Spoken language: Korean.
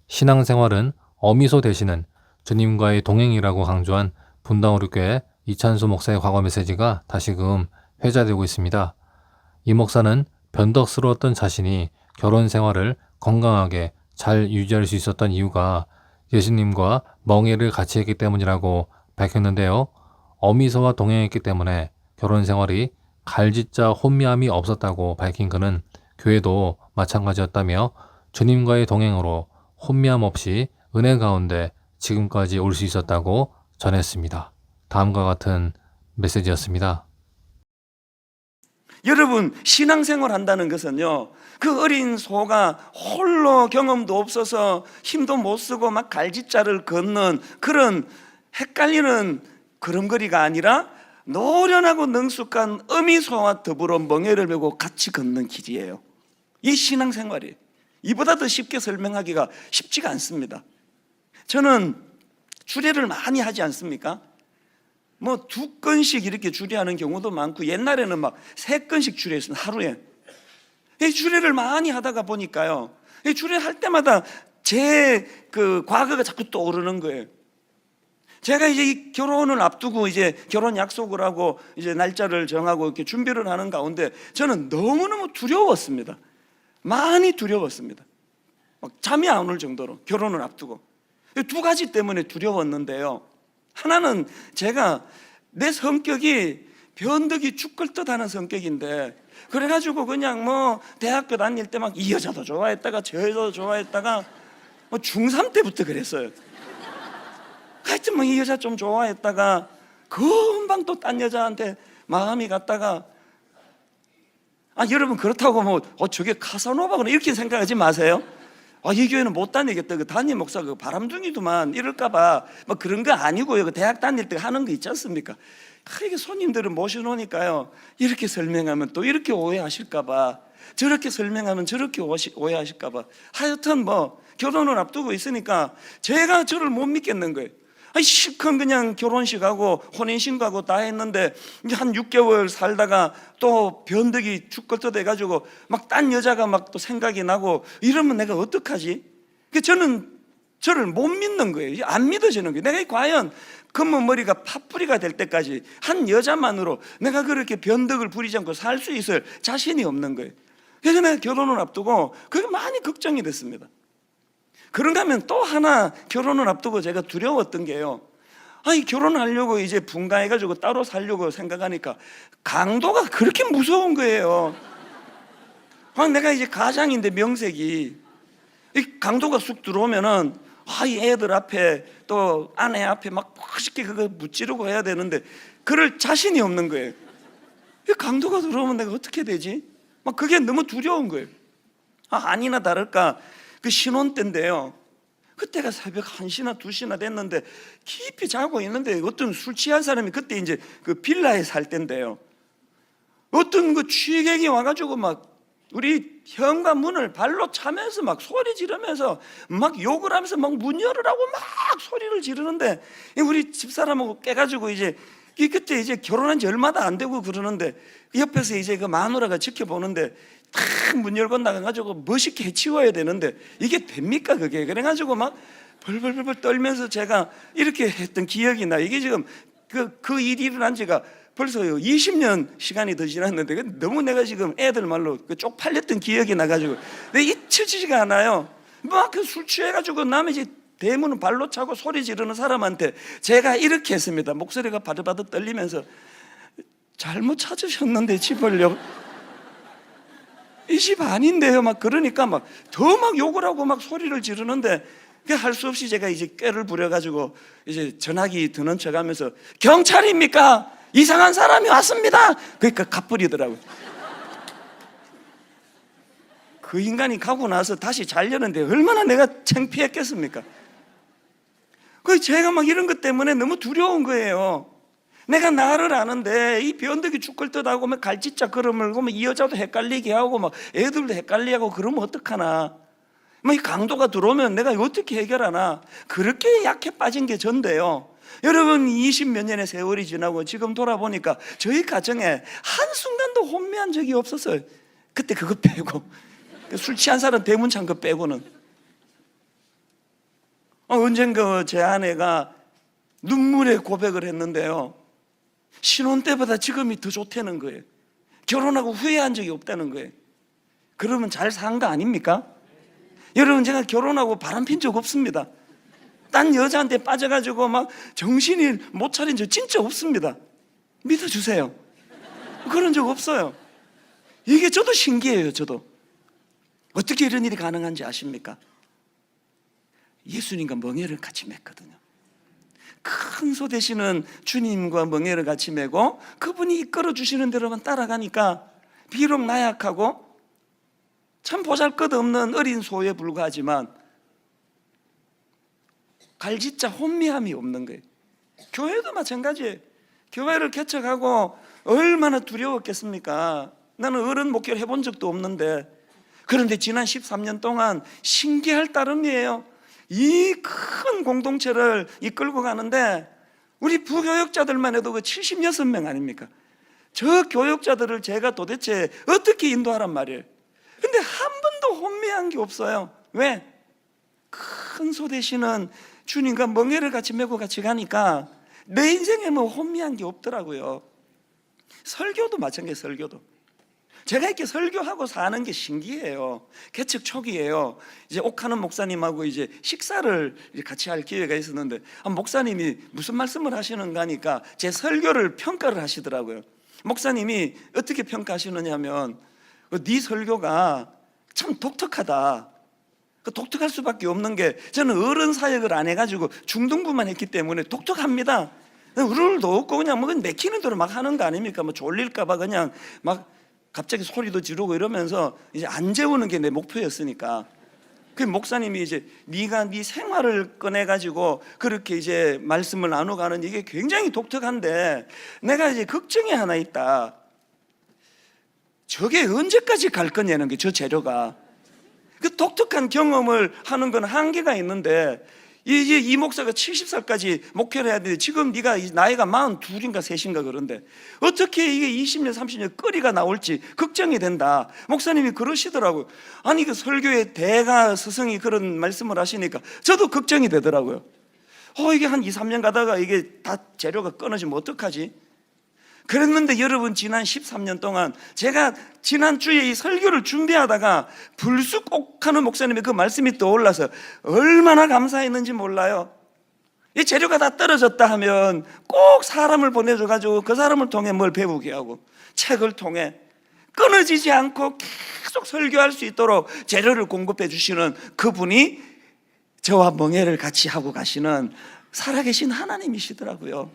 신앙생활은 어미소 되시는 주님과의 동행이라고 강조한 분당우리교회 이찬수 목사의 과거 메시지가 다시금 회자되고 있습니다. 이 목사는 변덕스러웠던 자신이 결혼 생활을 건강하게 잘 유지할 수 있었던 이유가 예수님과 멍에를 같이 했기 때문이라고 밝혔는데요. 어미소와 동행했기 때문에 결혼 생활이 갈짓자 혼미함이 없었다고 밝힌 그는 교회도 마찬가지였다며 주님과의 동행으로 혼미함 없이 은혜 가운데 지금까지 올 수 있었다고 전했습니다. 다음과 같은 메시지였습니다. 여러분, 신앙생활 한다는 것은요, 그 어린 소가 홀로 경험도 없어서 힘도 못 쓰고 막 갈짓자를 걷는 그런 헷갈리는 걸음걸이가 아니라 노련하고 능숙한 어미소와 더불어 멍에를 메고 같이 걷는 길이에요. 이 신앙생활이에요. 이보다 더 쉽게 설명하기가 쉽지가 않습니다. 저는 주례를 많이 하지 않습니까? 뭐 2건씩 이렇게 주례하는 경우도 많고, 옛날에는 막 3건씩 주례했어요, 하루에. 이 주례를 많이 하다가 보니까요, 이 주례할 때마다 제 그 과거가 자꾸 떠오르는 거예요. 제가 이제 이 결혼을 앞두고 이제 결혼 약속을 하고 이제 날짜를 정하고 이렇게 준비를 하는 가운데 저는 너무너무 두려웠습니다. 많이 두려웠습니다. 막 잠이 안 올 정도로, 결혼을 앞두고. 2가지 때문에 두려웠는데요. 하나는 제가 내 성격이 변덕이 죽을 듯 하는 성격인데, 그래가지고 그냥 뭐 대학교 다닐 때 막 이 여자도 좋아했다가 저 여자도 좋아했다가 뭐 중3 때부터 그랬어요. 하여튼 뭐 이 여자 좀 좋아했다가 금방 또 딴 여자한테 마음이 갔다가, 여러분 그렇다고 뭐 저게 카사노바구나 이렇게 생각하지 마세요. 이 교회는 못 다니겠다, 그 담임 목사 그 바람둥이도만 이럴까봐 뭐 그런 거 아니고요. 그 대학 다닐 때 하는 거 있지 않습니까? 이렇게 손님들을 모셔놓으니까요, 이렇게 설명하면 또 이렇게 오해하실까봐, 저렇게 설명하면 저렇게 오해하실까봐, 하여튼 뭐 결혼을 앞두고 있으니까 제가 저를 못 믿겠는 거예요. 실컷 그냥 결혼식하고 혼인신고하고 다 했는데 이제 한 6개월 살다가 또 변덕이 죽을듯 해가지고 막 딴 여자가 막 또 생각이 나고 이러면 내가 어떡하지? 저는 저를 못 믿는 거예요. 안 믿어지는 거예요. 내가 과연 검은 머리가 팥뿌리가 될 때까지 한 여자만으로 내가 그렇게 변덕을 부리지 않고 살 수 있을 자신이 없는 거예요. 그래서 내가 결혼을 앞두고 그게 많이 걱정이 됐습니다. 그런가 하면 또 하나 결혼을 앞두고 제가 두려웠던 게요, 결혼하려고 이제 분가해가지고 따로 살려고 생각하니까 강도가 그렇게 무서운 거예요. 내가 이제 가장인데 명색이, 이 강도가 쑥 들어오면은 이 애들 앞에 또 아내 앞에 막 멋있게 그거 무찌르고 해야 되는데 그럴 자신이 없는 거예요. 이 강도가 들어오면 내가 어떻게 되지? 막 그게 너무 두려운 거예요. 아니나 다를까 그 신혼 때인데요, 그때가 새벽 1시나 2시나 됐는데 깊이 자고 있는데 어떤 술 취한 사람이, 그때 이제 그 빌라에 살 때인데요, 어떤 그 취객이 와가지고 막 우리 현관문을 발로 차면서 막 소리 지르면서 막 욕을 하면서 막 문 열으라고 막 소리를 지르는데, 우리 집사람하고 깨가지고 이제 그때 이제 결혼한 지 얼마나 안 되고 그러는데 옆에서 이제 그 마누라가 지켜보는데 탁 문 열고 나가가지고 멋있게 해치워야 되는데 이게 됩니까 그게? 그래가지고 막 벌벌벌 떨면서 제가 이렇게 했던 기억이 나. 이게 지금 그 일이 일어난 지가 벌써 20년 시간이 더 지났는데 너무 내가 지금 애들 말로 쪽팔렸던 기억이 나가지고 잊혀지지가 않아요. 막 그 술 취해가지고 남의 집 대문은 발로 차고 소리 지르는 사람한테 제가 이렇게 했습니다. 목소리가 바들바들 떨리면서, 잘못 찾으셨는데 집을요, 이 집 아닌데요. 막 그러니까 막 더 막 욕을 하고 막 소리를 지르는데 할 수 없이 제가 이제 꾀를 부려가지고 이제 전화기 드는 척하면서 경찰입니까? 이상한 사람이 왔습니다. 그러니까 가버리더라고요. 그 인간이 가고 나서 다시 자려는데 얼마나 내가 창피했겠습니까? 그 제가 막 이런 것 때문에 너무 두려운 거예요. 내가 나를 아는데 이 변덕이 죽을 듯하고 막 갈짓자 걸음을고 이 여자도 헷갈리게 하고 막 애들도 헷갈리게 하고 그러면 어떡하나, 이 강도가 들어오면 내가 어떻게 해결하나, 그렇게 약해 빠진 게 전데요. 여러분 20몇 년의 세월이 지나고 지금 돌아보니까 저희 가정에 한순간도 혼미한 적이 없었어요. 그때 그거 빼고, 술 취한 사람 대문 찬 거 빼고는. 언젠가 제 아내가 눈물의 고백을 했는데요, 신혼 때보다 지금이 더 좋다는 거예요. 결혼하고 후회한 적이 없다는 거예요. 그러면 잘 산 거 아닙니까? 여러분, 제가 결혼하고 바람핀 적 없습니다. 딴 여자한테 빠져가지고 막 정신이 못 차린 적 진짜 없습니다. 믿어주세요. 그런 적 없어요. 이게 저도 신기해요. 저도 어떻게 이런 일이 가능한지 아십니까? 예수님과 멍에를 같이 맺거든요. 큰 소 되시는 주님과 멍에를 같이 메고 그분이 이끌어 주시는 대로만 따라가니까 비록 나약하고 참 보잘것없는 어린 소에 불과하지만 갈짓자 혼미함이 없는 거예요. 교회도 마찬가지예요. 교회를 개척하고 얼마나 두려웠겠습니까? 나는 어른 목회를 해본 적도 없는데, 그런데 지난 13년 동안 신기할 따름이에요. 이 큰 공동체를 이끌고 가는데 우리 부교역자들만 해도 그 76명 아닙니까? 저 교역자들을 제가 도대체 어떻게 인도하란 말이에요. 근데 한 번도 혼미한 게 없어요. 왜? 큰 소 되시는 주님과 멍에를 같이 메고 같이 가니까 내 인생에 뭐 혼미한 게 없더라고요. 설교도 마찬가지예요. 설교도 제가 이렇게 설교하고 사는 게 신기해요. 개척 초기에요. 이제 옥하는 목사님하고 이제 식사를 같이 할 기회가 있었는데, 목사님이 무슨 말씀을 하시는가 하니까 제 설교를 평가를 하시더라고요. 목사님이 어떻게 평가하시느냐 하면, 네 설교가 참 독특하다. 독특할 수밖에 없는 게, 저는 어른 사역을 안 해가지고 중등부만 했기 때문에 독특합니다. 룰도 없고 그냥 뭐 내키는 대로 막 하는 거 아닙니까? 뭐 졸릴까봐 그냥 막 갑자기 소리도 지르고 이러면서 이제 안 재우는 게 내 목표였으니까. 그 목사님이 이제 네가 네 생활을 꺼내 가지고 그렇게 이제 말씀을 나눠가는 이게 굉장히 독특한데, 내가 이제 걱정이 하나 있다. 저게 언제까지 갈 거냐는 게, 저 재료가. 그 독특한 경험을 하는 건 한계가 있는데, 이제 이 목사가 70살까지 목회를 해야 되는데 지금 네가 나이가 42인가 3인가 그런데 어떻게 이게 20년 30년 거리가 나올지 걱정이 된다. 목사님이 그러시더라고요. 아니 그 설교의 대가 스승이 그런 말씀을 하시니까 저도 걱정이 되더라고요. 이게 한 2, 3년 가다가 이게 다 재료가 끊어지면 어떡하지? 그랬는데 여러분, 지난 13년 동안 제가 지난주에 이 설교를 준비하다가 불쑥 옥하는 목사님의 그 말씀이 떠올라서 얼마나 감사했는지 몰라요. 이 재료가 다 떨어졌다 하면 꼭 사람을 보내줘가지고 그 사람을 통해 뭘 배우게 하고, 책을 통해 끊어지지 않고 계속 설교할 수 있도록 재료를 공급해 주시는 그분이 저와 멍에를 같이 하고 가시는 살아계신 하나님이시더라고요.